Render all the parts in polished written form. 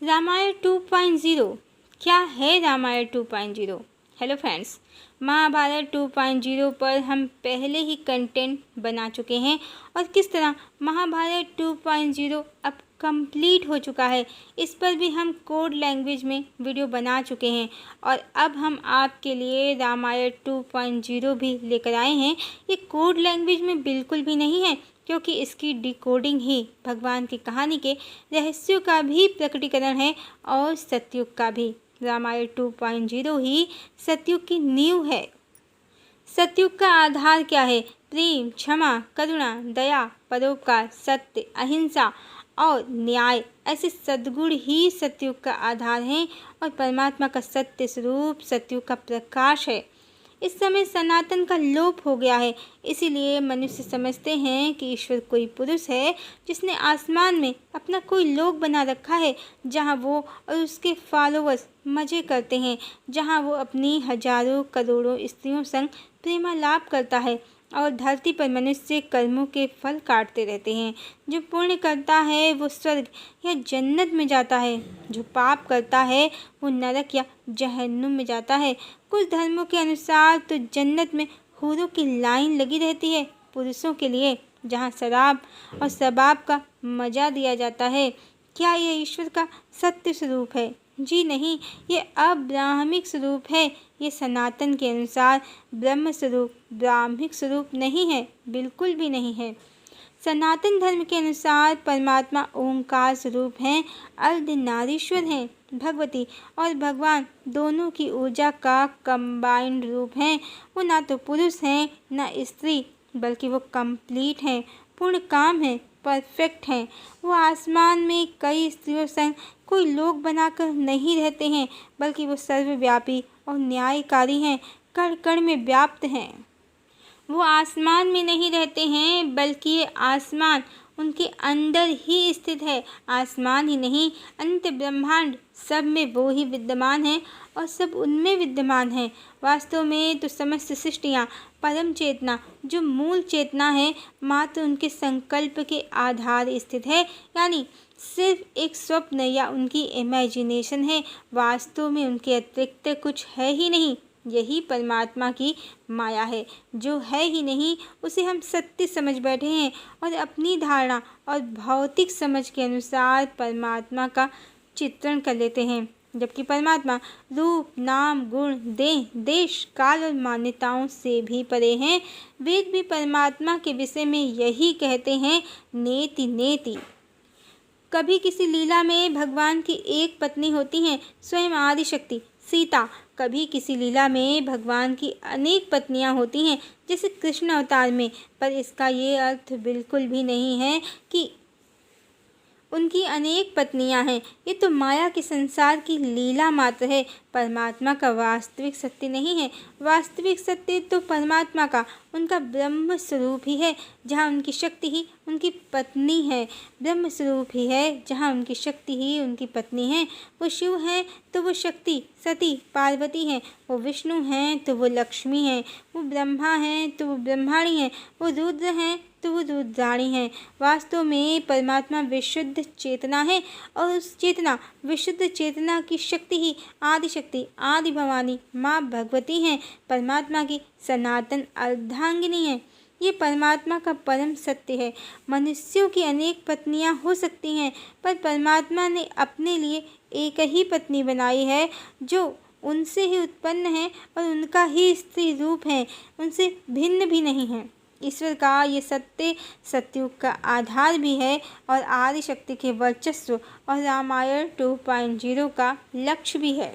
रामायण 2.0 क्या है Ramayan 2.0? Hello friends, Mahabharat 2.0 पर हम पहले ही कंटेंट बना चुके हैं और किस तरह महाभारत 2.0 अब कंप्लीट हो चुका है, इस पर भी हम कोड लैंग्वेज में वीडियो बना चुके हैं। और अब हम आपके लिए रामायण 2.0 भी लेकर आए हैं। ये कोड लैंग्वेज में बिल्कुल भी नहीं है, क्योंकि इसकी डिकोडिंग ही भगवान की कहानी के रहस्यों का भी प्रकटीकरण है और सतयुग का भी। रामायण 2.0 ही सतयुग की नींव है। सतयुग का आधार क्या है? प्रेम, क्षमा, करुणा, दया, परोपकार, सत्य, अहिंसा और न्याय, ऐसे सद्गुण ही सतयुग का आधार हैं और परमात्मा का सत्य स्वरूप सतयुग का प्रकाश है। इस समय सनातन का लोप हो गया है, इसीलिए मनुष्य समझते हैं कि ईश्वर कोई पुरुष है जिसने आसमान में अपना कोई लोक बना रखा है, जहां वो और उसके फॉलोअर्स मजे करते हैं, जहां वो अपनी हजारों करोड़ों स्त्रियों संग प्रेमालाप करता है और धरती पर मनुष्य कर्मों के फल काटते रहते हैं। जो पुण्य करता है वो स्वर्ग या जन्नत में जाता है, जो पाप करता है वो नरक या जहन्नुम में जाता है। कुछ धर्मों के अनुसार तो जन्नत में हूरों की लाइन लगी रहती है पुरुषों के लिए, जहाँ शराब और शबाब का मजा दिया जाता है। क्या यह ईश्वर का सत्य स्वरूप है? जी नहीं, ये अब्राह्मिक स्वरूप है। ये सनातन के अनुसार ब्रह्म स्वरूप ब्राह्मिक स्वरूप नहीं है, बिल्कुल भी नहीं है। सनातन धर्म के अनुसार परमात्मा ओंकार स्वरूप हैं, अर्धनारीश्वर हैं, भगवती और भगवान दोनों की ऊर्जा का कंबाइंड रूप हैं। वो ना तो पुरुष हैं ना स्त्री, बल्कि वो कंप्लीट हैं, पूर्ण काम हैं, परफेक्ट हैं। वो आसमान में कई स्त्रियों संग कोई लोक बनाकर नहीं रहते हैं, बल्कि वो सर्वव्यापी और न्यायकारी हैं, कण कण में व्याप्त हैं। वो आसमान में नहीं रहते हैं, बल्कि ये आसमान उनके अंदर ही स्थित है। आसमान ही नहीं, अनंत ब्रह्मांड सब में वो ही विद्यमान है और सब उनमें विद्यमान है। वास्तव में तो समस्त सृष्टियाँ परम चेतना, जो मूल चेतना है, मात्र उनके संकल्प के आधार स्थित है, यानी सिर्फ एक स्वप्न या उनकी इमेजिनेशन है। वास्तव में उनके अतिरिक्त कुछ है ही नहीं। यही परमात्मा की माया है। जो है ही नहीं उसे हम सत्य समझ बैठे हैं और अपनी धारणा और भौतिक समझ के अनुसार परमात्मा का चित्रण कर लेते हैं, जबकि परमात्मा रूप, नाम, गुण, देह, देश, काल और मान्यताओं से भी परे हैं। वेद भी परमात्मा के विषय में यही कहते हैं, नेति नेति। कभी किसी लीला में भगवान की एक पत्नी होती हैं, स्वयं आदिशक्ति सीता। कभी किसी लीला में भगवान की अनेक पत्नियां होती हैं, जैसे कृष्ण अवतार में। पर इसका ये अर्थ बिल्कुल भी नहीं है कि उनकी अनेक पत्नियां हैं। ये तो माया के संसार की लीला मात्र है, परमात्मा का वास्तविक सत्य नहीं है। वास्तविक सत्य तो परमात्मा का, उनका ब्रह्म स्वरूप ही है, जहाँ उनकी शक्ति ही उनकी पत्नी है। ब्रह्म स्वरूप ही है जहाँ उनकी शक्ति ही उनकी पत्नी है। वो शिव हैं तो वो शक्ति सती पार्वती हैं, वो विष्णु हैं तो वो लक्ष्मी हैं, वो ब्रह्मा हैं तो वो ब्रह्माणी हैं, वो रुद्र हैं तो वो रुद्राणी हैं। वास्तव में परमात्मा विशुद्ध चेतना है और उस चेतना विशुद्ध चेतना की शक्ति ही आदि शक्ति आदि भवानी माँ भगवती हैं, परमात्मा की सनातन अर्धांगिनी है। ये परमात्मा का परम सत्य है। मनुष्यों की अनेक पत्नियां हो सकती हैं, पर परमात्मा ने अपने लिए एक ही पत्नी बनाई है, जो उनसे ही उत्पन्न है और उनका ही स्त्री रूप है, उनसे भिन्न भी नहीं है। ईश्वर का ये सत्य सतयुग का आधार भी है और आदि शक्ति के वर्चस्व और रामायण 2.0 का लक्ष्य भी है।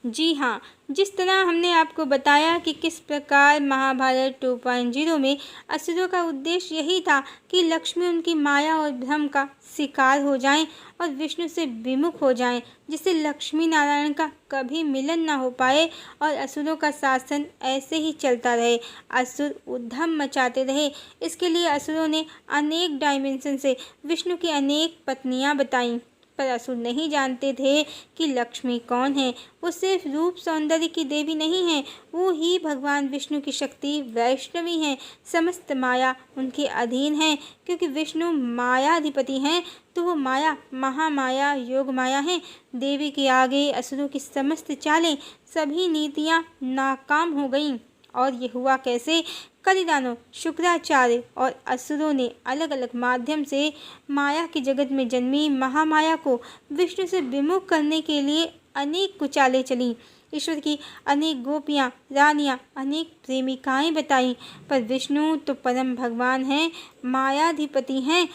जी हाँ, जिस तरह हमने आपको बताया कि किस प्रकार महाभारत 2.0 में असुरों का उद्देश्य यही था कि लक्ष्मी उनकी माया और भ्रम का शिकार हो जाएं और विष्णु से विमुख हो जाएं, जिससे लक्ष्मी नारायण का कभी मिलन ना हो पाए और असुरों का शासन ऐसे ही चलता रहे, असुर उद्यम मचाते रहे। इसके लिए असुरों ने अनेक डायमेंशन से विष्णु की अनेक पत्नियां बताईं। पर असुर नहीं जानते थे कि लक्ष्मी कौन है। वो सिर्फ रूप सौंदर्य की देवी नहीं है, वो ही भगवान विष्णु की शक्ति वैष्णवी है। समस्त माया उनके अधीन है। क्योंकि विष्णु मायाधिपति हैं, तो वो माया महामाया योग माया है। देवी के आगे असुरों की समस्त चालें, सभी नीतियाँ नाकाम हो गईं। और ये हुआ कैसे? कलिदानव, शुक्राचार्य और असुरों ने अलग अलग माध्यम से माया के जगत में जन्मी महामाया को विष्णु से विमुख करने के लिए अनेक कुचालें चलीं। ईश्वर की अनेक गोपियाँ, रानियाँ, अनेक प्रेमिकाएं बताईं, पर विष्णु तो परम भगवान हैं, मायाधिपति हैं।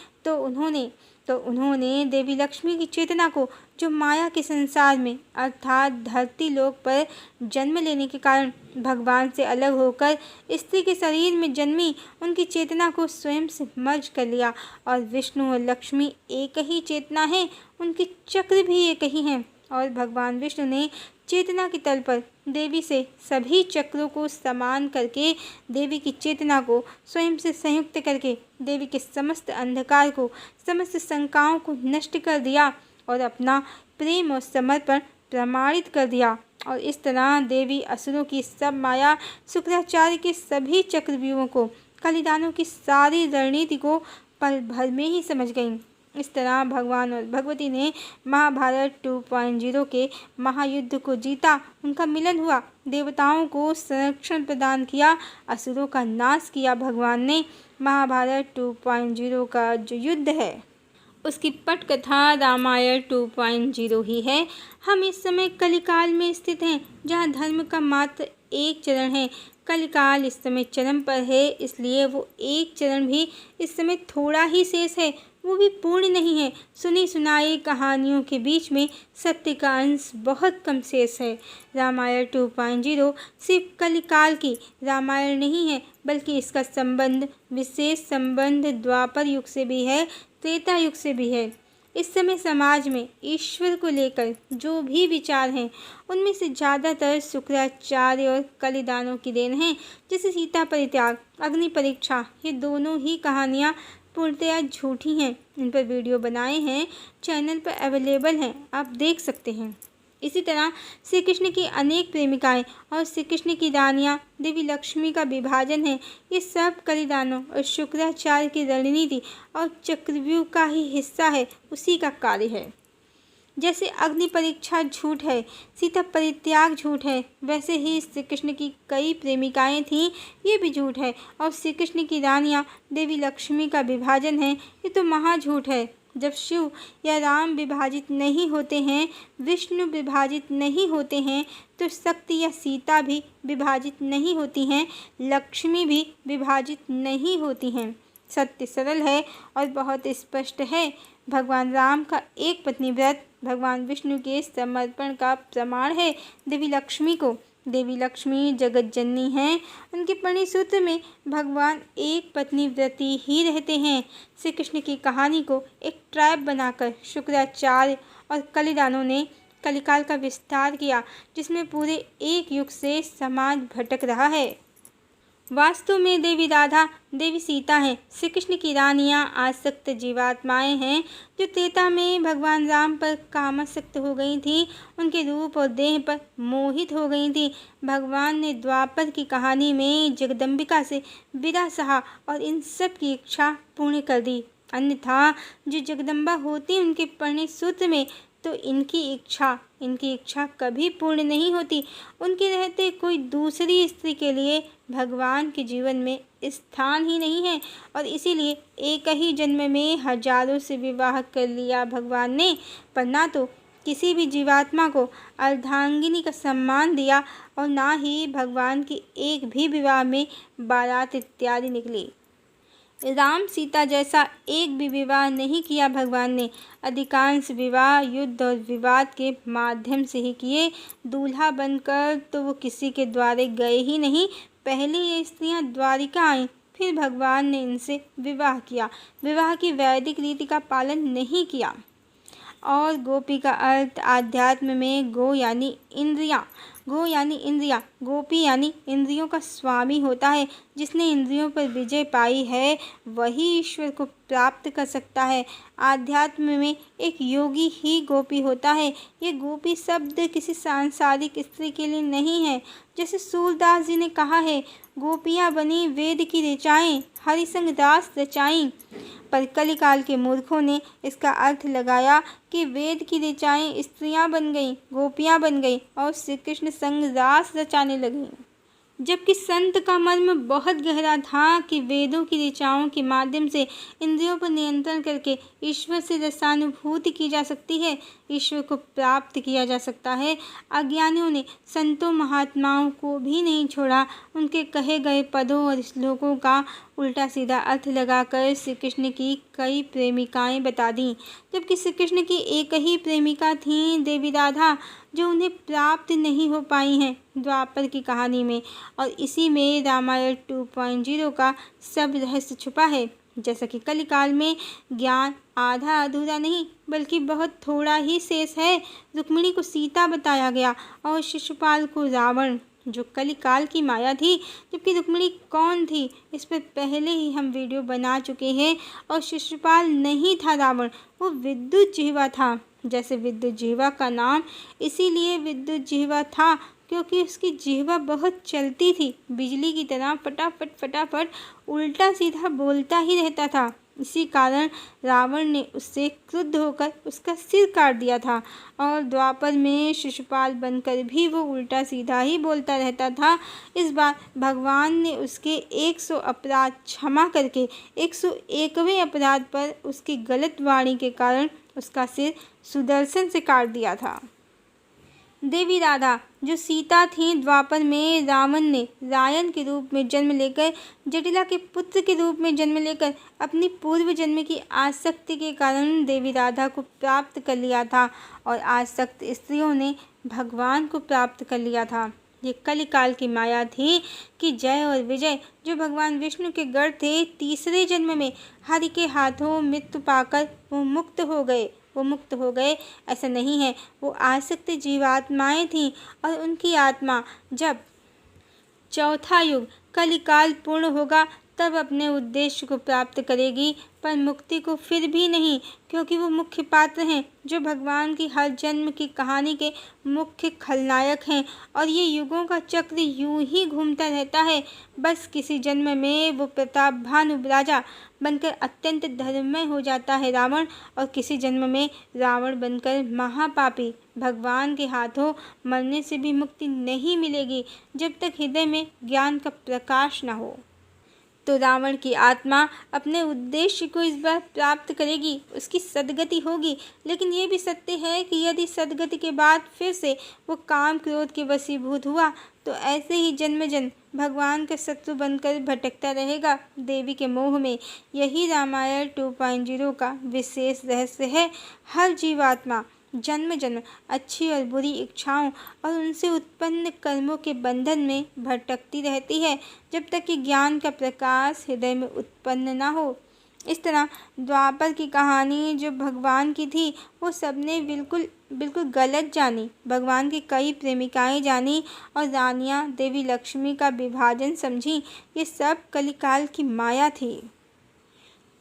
तो उन्होंने देवी लक्ष्मी की चेतना को, जो माया के संसार में अर्थात धरती लोक पर जन्म लेने के कारण भगवान से अलग होकर स्त्री के शरीर में जन्मी, उनकी चेतना को स्वयं से मर्ज कर लिया। और विष्णु और लक्ष्मी एक ही चेतना है, उनके चक्र भी एक ही हैं। और भगवान विष्णु ने चेतना के तल पर देवी से सभी चक्रों को समान करके, देवी की चेतना को स्वयं से संयुक्त करके देवी के समस्त अंधकार को, समस्त शंकाओं को नष्ट कर दिया और अपना प्रेम और समर्पण प्रमाणित कर दिया। और इस तरह देवी असुरों की सब माया, शुक्राचार्य के सभी चक्रव्यूहों को, कलिदानों की सारी रणनीति को पल भर में ही समझ गईं। इस तरह भगवान और भगवती ने महाभारत 2.0 के महायुद्ध को जीता। उनका मिलन हुआ, देवताओं को संरक्षण प्रदान किया, असुरों का नाश किया। भगवान ने महाभारत 2.0 का जो युद्ध है, उसकी पटकथा रामायण 2.0 ही है। हम इस समय कलिकाल में स्थित हैं, जहाँ धर्म का मात्र एक चरण है। कलिकाल इस समय चरम पर है, इसलिए वो एक चरण भी इस समय थोड़ा ही शेष है, वो भी पूर्ण नहीं है। सुनी सुनाई कहानियों के बीच में सत्य का अंश बहुत कम शेष है। रामायण 2.0 सिर्फ कलिकाल की रामायण नहीं है, बल्कि इसका संबंध, विशेष संबंध द्वापर युग से भी है, त्रेता युग से भी है। इस समय समाज में ईश्वर को लेकर जो भी विचार हैं, उनमें से ज़्यादातर शुक्राचार्य और कलिदानों की देन है। जैसे सीता परित्याग, अग्नि परीक्षा, ये दोनों ही कहानियाँ पूर्णतया झूठी हैं। इन पर वीडियो बनाए हैं, चैनल पर अवेलेबल हैं, आप देख सकते हैं। इसी तरह श्री कृष्ण की अनेक प्रेमिकाएं और श्री कृष्ण की रानियां, देवी लक्ष्मी का विभाजन है। ये सब कलिदानों और शुक्राचार्य की रणनीति और चक्रव्यूह का ही हिस्सा है, उसी का कार्य है। जैसे अग्नि परीक्षा झूठ है, सीता परित्याग झूठ है, वैसे ही श्री कृष्ण की कई प्रेमिकाएं थीं, ये भी झूठ है। और श्री कृष्ण की रानियां, देवी लक्ष्मी का विभाजन है, ये तो महाझूठ है। जब शिव या राम विभाजित नहीं होते हैं, विष्णु विभाजित नहीं होते हैं, तो शक्ति या सीता भी विभाजित नहीं होती हैं, लक्ष्मी भी विभाजित नहीं होती हैं। सत्य सरल है और बहुत स्पष्ट है। भगवान राम का एक पत्नी व्रत भगवान विष्णु के समर्पण का प्रमाण है। देवी लक्ष्मी जगत जननी हैं, उनके परिसूत्र में भगवान एक पत्नी व्रती ही रहते हैं। श्री कृष्ण की कहानी को एक ट्राइब बनाकर शुक्राचार्य और कलिदानों ने कलिकाल का विस्तार किया, जिसमें पूरे एक युग से समाज भटक रहा है। वास्तव में देवी राधा, देवी सीता हैं। श्री कृष्ण की रानियाँ आसक्त जीवात्माएं हैं, जो त्रेता में भगवान राम पर कामासक्त हो गई थीं, उनके रूप और देह पर मोहित हो गई थीं। भगवान ने द्वापर की कहानी में जगदम्बिका से विरह सहा और इन सब की इच्छा पूर्ण कर दी। अन्यथा जो जगदम्बा होती उनके परिसूत्र में, तो इनकी इच्छा कभी पूर्ण नहीं होती। उनके रहते कोई दूसरी स्त्री के लिए भगवान के जीवन में स्थान ही नहीं है, और इसीलिए एक ही जन्म में हजारों से विवाह कर लिया भगवान ने, पर ना तो किसी भी जीवात्मा को अर्धांगिनी का सम्मान दिया और ना ही भगवान की एक भी विवाह में बारात इत्यादि निकली। राम सीता जैसा एक भी विवाह नहीं किया भगवान ने। अधिकांश विवाह युद्ध और विवाद के माध्यम से ही किए। दूल्हा बनकर तो वो किसी के द्वारे गए ही नहीं। पहले ये स्त्रियां द्वारिका आईं, फिर भगवान ने इनसे विवाह किया। विवाह की वैदिक रीति का पालन नहीं किया। और गोपी का अर्थ आध्यात्म में गो यानी इंद्रियाँ, गोपी यानी इंद्रियों का स्वामी होता है। जिसने इंद्रियों पर विजय पाई है, वही ईश्वर को प्राप्त कर सकता है। आध्यात्म में एक योगी ही गोपी होता है। ये गोपी शब्द किसी सांसारिक स्त्री के लिए नहीं है। जैसे सूरदास जी ने कहा है, गोपियाँ बनी वेद की ऋचाएँ, हरिसंग दास रचाई। पर कलिकाल के मूर्खों ने इसका अर्थ लगाया कि वेद की ऋचाएँ स्त्रियाँ बन गईं, गोपियाँ बन गईं और श्री कृष्ण संग रास रचाने लगीं। जबकि संत का मर्म बहुत गहरा था कि वेदों की ऋचाओं के माध्यम से इंद्रियों पर नियंत्रण करके ईश्वर से रसानुभूति की जा सकती है, ईश्वर को प्राप्त किया जा सकता है। अज्ञानियों ने संतों महात्माओं को भी नहीं छोड़ा। उनके कहे गए पदों और श्लोकों का उल्टा सीधा अर्थ लगाकर श्री कृष्ण की कई प्रेमिकाएं बता दी, जबकि श्री कृष्ण की एक ही प्रेमिका थी, देवी राधा, जो उन्हें प्राप्त नहीं हो पाई हैं द्वापर की कहानी में। और इसी में रामायण 2.0 का सब रहस्य छुपा है। जैसा कि कलिकाल में ज्ञान आधा अधूरा नहीं बल्कि बहुत थोड़ा ही शेष है। रुक्मिणी को सीता बताया गया और शिशुपाल को रावण, जो कलिकाल की माया थी। जबकि रुक्मिणी कौन थी, इस पर पहले ही हम वीडियो बना चुके हैं। और शिशुपाल नहीं था रावण, वो विद्युत जिह्वा था। जैसे विद्युत जिह्वा का नाम इसीलिए विद्युत जिह्वा था क्योंकि उसकी जिह्वा बहुत चलती थी, बिजली की तरह फटाफट फटाफट उल्टा सीधा बोलता ही रहता था। इसी कारण रावण ने उससे क्रुद्ध होकर उसका सिर काट दिया था। और द्वापर में शिशुपाल बनकर भी वो उल्टा सीधा ही बोलता रहता था। इस बार भगवान ने उसके 100 अपराध क्षमा करके 101वें अपराध पर उसकी गलत वाणी के कारण उसका सिर सुदर्शन से काट दिया था। देवी राधा जो सीता थी, द्वापर में रावण ने रायन के रूप में जन्म लेकर, जटिला के पुत्र के रूप में जन्म लेकर अपनी पूर्व जन्म की आसक्ति के कारण देवी राधा को प्राप्त कर लिया था। और आसक्त स्त्रियों ने भगवान को प्राप्त कर लिया था। ये कलिकाल की माया थी कि जय और विजय, जो भगवान विष्णु के गढ़ थे, तीसरे जन्म में हरि के हाथों मृत्यु पाकर वो मुक्त हो गए। ऐसा नहीं है, वो आसक्त जीवात्माएं थीं और उनकी आत्मा जब चौथा युग कलिकाल पूर्ण होगा तब अपने उद्देश्य को प्राप्त करेगी, पर मुक्ति को फिर भी नहीं, क्योंकि वो मुख्य पात्र हैं जो भगवान की हर जन्म की कहानी के मुख्य खलनायक हैं। और ये युगों का चक्र यूं ही घूमता रहता है। बस किसी जन्म में वो प्रतापभानु राजा बनकर अत्यंत धर्ममय हो जाता है रावण, और किसी जन्म में रावण बनकर महापापी। भगवान के हाथों मरने से भी मुक्ति नहीं मिलेगी जब तक हृदय में ज्ञान का प्रकाश न हो। तो रावण की आत्मा अपने उद्देश्य को इस बार प्राप्त करेगी, उसकी सद्गति होगी। लेकिन ये भी सत्य है कि यदि सद्गति के बाद फिर से वो काम क्रोध के वशीभूत हुआ तो ऐसे ही जन्म जन्म भगवान का शत्रु बनकर भटकता रहेगा देवी के मोह में। यही रामायण 2.0 का विशेष रहस्य है। हर जीवात्मा जन्म जन्म अच्छी और बुरी इच्छाओं और उनसे उत्पन्न कर्मों के बंधन में भटकती रहती है जब तक कि ज्ञान का प्रकाश हृदय में उत्पन्न ना हो। इस तरह द्वापर की कहानी जो भगवान की थी वो सबने बिल्कुल गलत जानी। भगवान की कई प्रेमिकाएं जानी और रानियां देवी लक्ष्मी का विभाजन समझी। ये सब कलिकाल की माया थी।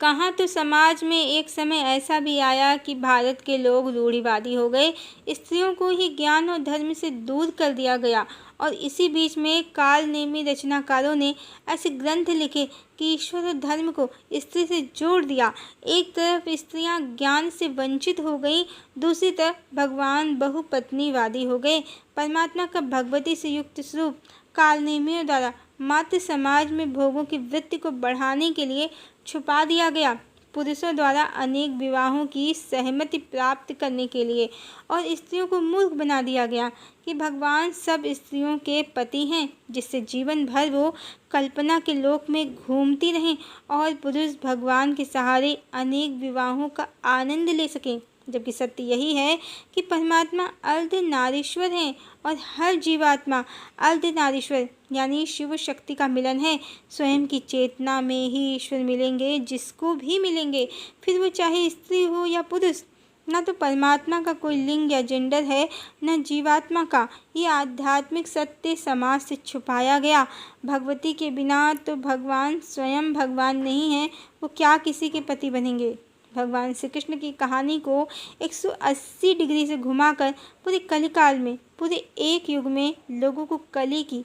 कहाँ तो समाज में एक समय ऐसा भी आया कि भारत के लोग रूढ़िवादी हो गए, स्त्रियों को ही ज्ञान और धर्म से दूर कर दिया गया। और इसी बीच में कालनेमी रचनाकारों ने ऐसे ग्रंथ लिखे कि ईश्वर और धर्म को स्त्री से जोड़ दिया। एक तरफ स्त्रियां ज्ञान से वंचित हो गईं, दूसरी तरफ भगवान बहुपत्नीवादी हो गए। परमात्मा का भगवती से युक्त स्वरूप कालनेमियों द्वारा मात्र समाज में भोगों की वृत्ति को बढ़ाने के लिए छुपा दिया गया, पुरुषों द्वारा अनेक विवाहों की सहमति प्राप्त करने के लिए। और स्त्रियों को मूर्ख बना दिया गया कि भगवान सब स्त्रियों के पति हैं, जिससे जीवन भर वो कल्पना के लोक में घूमती रहें और पुरुष भगवान के सहारे अनेक विवाहों का आनंद ले सकें। जबकि सत्य यही है कि परमात्मा अर्धनारीश्वर हैं और हर जीवात्मा अर्धनारीश्वर यानी शिव शक्ति का मिलन है। स्वयं की चेतना में ही ईश्वर मिलेंगे, जिसको भी मिलेंगे, फिर वो चाहे स्त्री हो या पुरुष। ना तो परमात्मा का कोई लिंग या जेंडर है, न जीवात्मा का। ये आध्यात्मिक सत्य समाज से छुपाया गया। भगवती के बिना तो भगवान स्वयं भगवान नहीं है, वो क्या किसी के पति बनेंगे। भगवान श्री कृष्ण की कहानी को 180 डिग्री से घुमाकर पूरे कलिकाल में, पूरे एक युग में लोगों को कली की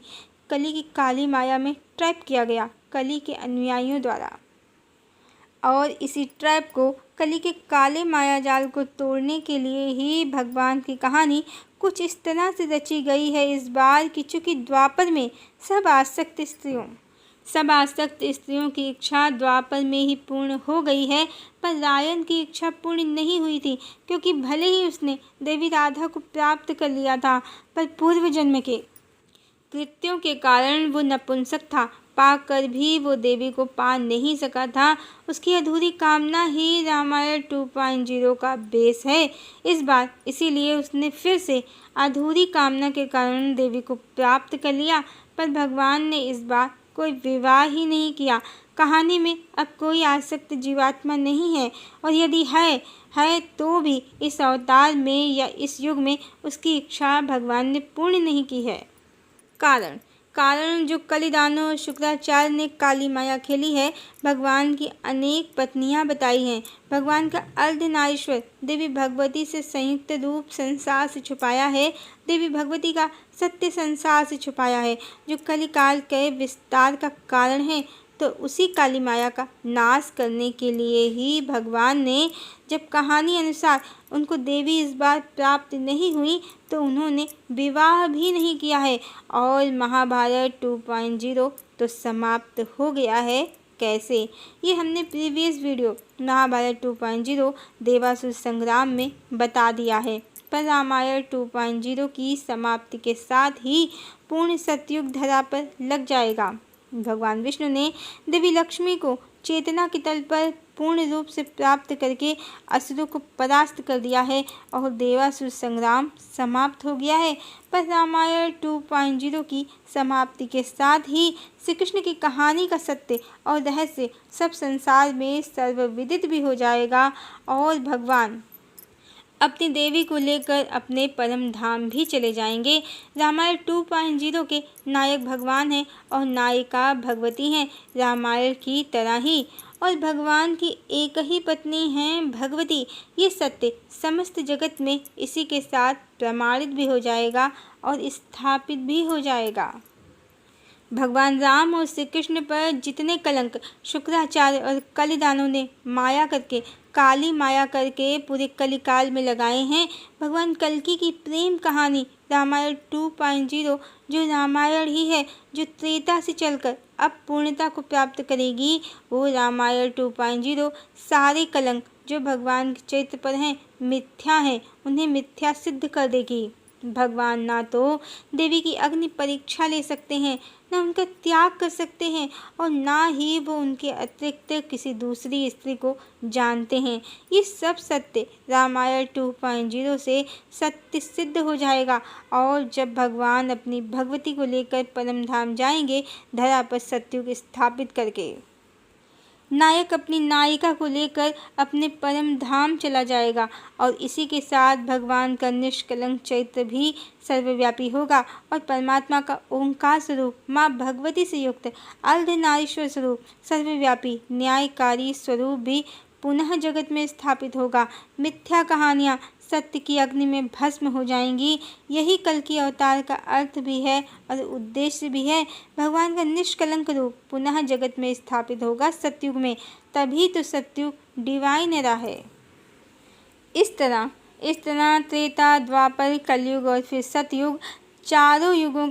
काली माया में ट्रैप किया गया, कली के अनुयायियों द्वारा। और इसी ट्रैप को, कली के काले माया जाल को तोड़ने के लिए ही भगवान की कहानी कुछ इस तरह से रची गई है इस बार कि चूँकि द्वापर में सब आसक्त स्त्रियों की इच्छा द्वापर में ही पूर्ण हो गई है, पर रायन की इच्छा पूर्ण नहीं हुई थी, क्योंकि भले ही उसने देवी राधा को प्राप्त कर लिया था, पर पूर्व जन्म के कृत्यों के कारण वो नपुंसक था, पाकर भी वो देवी को पा नहीं सका था। उसकी अधूरी कामना ही रामायण 2.0 का बेस है इस बार। इसीलिए उसने फिर से अधूरी कामना के कारण देवी को प्राप्त कर लिया, पर भगवान ने इस बार कोई विवाह ही नहीं किया। कहानी में अब कोई आसक्त जीवात्मा नहीं है, और यदि है तो भी इस अवतार में या इस युग में उसकी इच्छा भगवान ने पूर्ण नहीं की है। कारण जो कलिदानो शुक्राचार्य ने काली माया खेली है, भगवान की अनेक पत्नियां बताई हैं। भगवान का अर्धनारीश्वर देवी भगवती से संयुक्त रूप संसार से छुपाया है, देवी भगवती का सत्य संसार से छुपाया है, जो कलिकाल के विस्तार का कारण है। तो उसी काली माया का नाश करने के लिए ही भगवान ने, जब कहानी अनुसार उनको देवी इस बार प्राप्त नहीं हुई, तो उन्होंने विवाह भी नहीं किया है, और महाभारत 2.0 तो समाप्त हो गया है। कैसे, ये हमने प्रीवियस वीडियो महाभारत 2.0 देवासुर संग्राम में बता दिया है। पर रामायण 2.0 की समाप्ति के साथ ही पूर्ण सतयुग धरा पर लग जाएगा। भगवान विष्णु ने देवी लक्ष्मी को चेतना के तल पर पूर्ण रूप से प्राप्त करके असुरों को परास्त कर दिया है, और देवासुर संग्राम समाप्त हो गया है। पर रामायण 2.0 की समाप्ति के साथ ही श्री कृष्ण की कहानी का सत्य और रहस्य सब संसार में सर्वविदित भी हो जाएगा, और भगवान अपनी देवी को लेकर अपने परम धाम भी चले जाएंगे। रामायण 2.0 के नायक भगवान हैं और नायिका भगवती हैं, रामायण की तरह ही। और भगवान की एक ही पत्नी हैं भगवती। ये सत्य समस्त जगत में इसी के साथ प्रमाणित भी हो जाएगा और स्थापित भी हो जाएगा। भगवान राम और श्री कृष्ण पर जितने कलंक शुक्राचार्य और कलिदानों ने माया करके, काली माया करके पूरे कलिकाल में लगाए हैं, भगवान कल्कि की प्रेम कहानी रामायण 2.0 जो रामायण ही है, जो त्रेता से चलकर अब पूर्णता को प्राप्त करेगी, वो रामायण 2.0 सारे कलंक जो भगवान के चरित्र पर हैं, मिथ्या हैं, उन्हें मिथ्या सिद्ध कर देगी। भगवान ना तो देवी की अग्नि परीक्षा ले सकते हैं, ना उनका त्याग कर सकते हैं, और ना ही वो उनके अतिरिक्त किसी दूसरी स्त्री को जानते हैं। ये सब सत्य रामायण 2.0 से सत्य सिद्ध हो जाएगा, और जब भगवान अपनी भगवती को लेकर परम धाम जाएंगे, धरा पर सतयुग स्थापित करके, नायक अपनी नायिका को लेकर अपने परम धाम चला जाएगा, और इसी के साथ भगवान का निष्कलंक चरित्र भी सर्वव्यापी होगा, और परमात्मा का ओंकार स्वरूप माँ भगवती से युक्त अर्धनारीश्वर स्वरूप सर्वव्यापी न्यायकारी स्वरूप भी पुनः जगत में स्थापित होगा। मिथ्या कहानियाँ सत्य की अग्नि में भस्म हो जाएंगी। यही कल की अवतार का अर्थ भी है और उद्देश्य भी है। भगवान का निष्कलंक रूप पुनः जगत में स्थापित होगा सतयुग में, तभी तो सतयुग डिवाइन एरा है। इस तरह त्रेता, द्वापर, कलयुग और फिर सतयुग, चारों युगों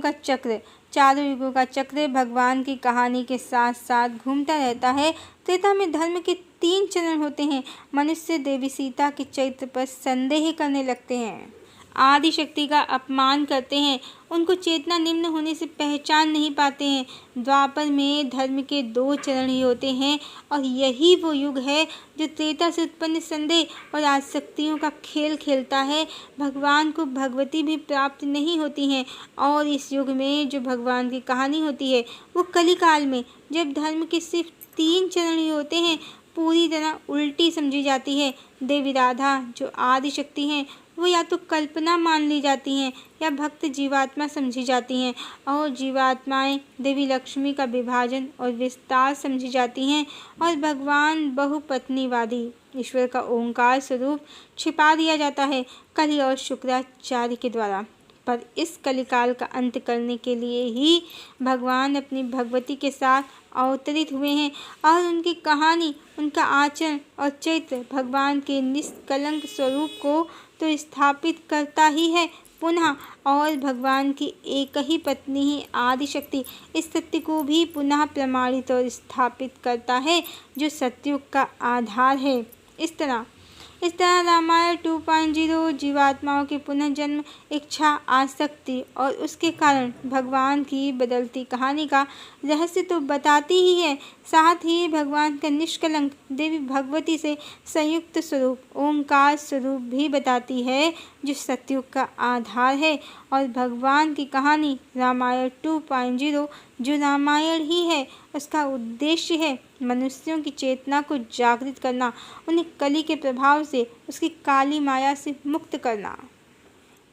का चक्र भगवान की कहानी के साथ साथ घूमता रहता है। त्रेता में धर्म के 3 चरण होते हैं। मनुष्य देवी सीता के चरित्र पर संदेह करने लगते हैं, आदि शक्ति का अपमान करते हैं, उनको चेतना निम्न होने से पहचान नहीं पाते हैं। द्वापर में धर्म के 2 चरण ही होते हैं, और यही वो युग है जो त्रेता से उत्पन्न संदेह और आसक्तियों का खेल खेलता है। भगवान को भगवती भी प्राप्त नहीं होती हैं, और इस युग में जो भगवान की कहानी होती है वो कलिकाल में, जब धर्म के सिर्फ 3 चरण ही होते हैं, पूरी तरह उल्टी समझी जाती है। देवी राधा जो आदि शक्ति हैं वो या तो कल्पना मान ली जाती हैं या भक्त जीवात्मा समझी जाती हैं, और जीवात्माएं देवी लक्ष्मी का विभाजन और विस्तार समझी जाती हैं, और भगवान बहुपत्नीवादी ईश्वर का ओंकार स्वरूप छिपा दिया जाता है कलि और शुक्राचार्य के द्वारा। पर इस कलिकाल का अंत करने के लिए ही भगवान अपनी भगवती के साथ अवतरित हुए हैं, और उनकी कहानी, उनका आचरण और चरित्र भगवान के निष्कलंक स्वरूप को तो स्थापित करता ही है पुनः, और भगवान की एक ही पत्नी ही आदि शक्ति इस सत्य को भी पुनः प्रमाणित और स्थापित करता है जो सतयुग का आधार है। इस तरह रामायण 2.0 जीवात्माओं के पुनर्जन्म, इच्छा, आसक्ति और उसके कारण भगवान की बदलती कहानी का रहस्य तो बताती ही है, साथ ही भगवान का निष्कलंक देवी भगवती से संयुक्त स्वरूप ओंकार स्वरूप भी बताती है जो सतयुग का आधार है। और भगवान की कहानी रामायण 2.0 जो रामायण ही है, उसका उद्देश्य है मनुष्यों की चेतना को जागृत करना, उन्हें कलि के प्रभाव से, उसकी काली माया से मुक्त करना।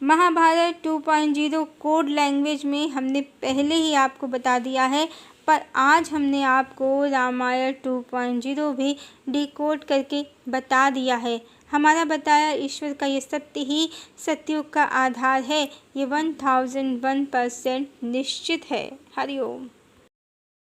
महाभारत 2.0 कोड लैंग्वेज में हमने पहले ही आपको बता दिया है, पर आज हमने आपको रामायण 2.0 भी डिकोड करके बता दिया है। हमारा बताया ईश्वर का ये सत्य ही सतयुग का आधार है, ये 1001% निश्चित है। हरिओम।